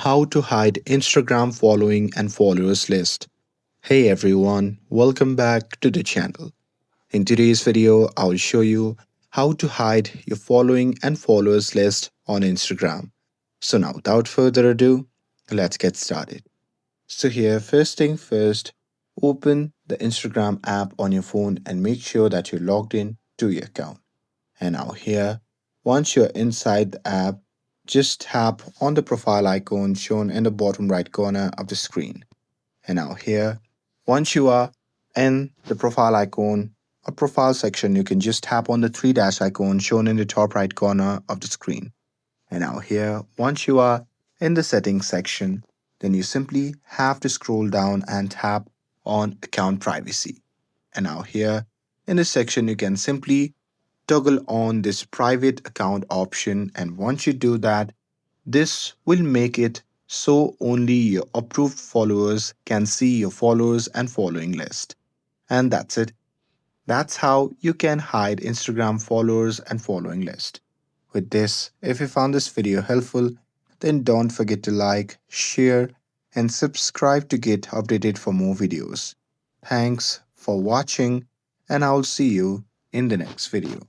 How to hide Instagram following and followers list. Hey everyone, welcome back to the channel. In today's video, I will show you how to hide your following and followers list on Instagram. So now without further ado, let's get started. So here, first thing first, open the Instagram app on your phone and make sure that you're logged in to your account. And now here, once you're inside the app, just tap on the profile icon shown in the bottom right corner of the screen. And now here, once you are in the profile icon or profile section, you can just tap on the three dash icon shown in the top right corner of the screen. And now here, once you are in the settings section, then you simply have to scroll down and tap on account privacy. And now here in this section, you can simply toggle on this private account option, and once you do that, this will make it so only your approved followers can see your followers and following list. And that's it. That's how you can hide Instagram followers and following list. With this, if you found this video helpful, then don't forget to like, share, and subscribe to get updated for more videos. Thanks for watching, and I'll see you in the next video.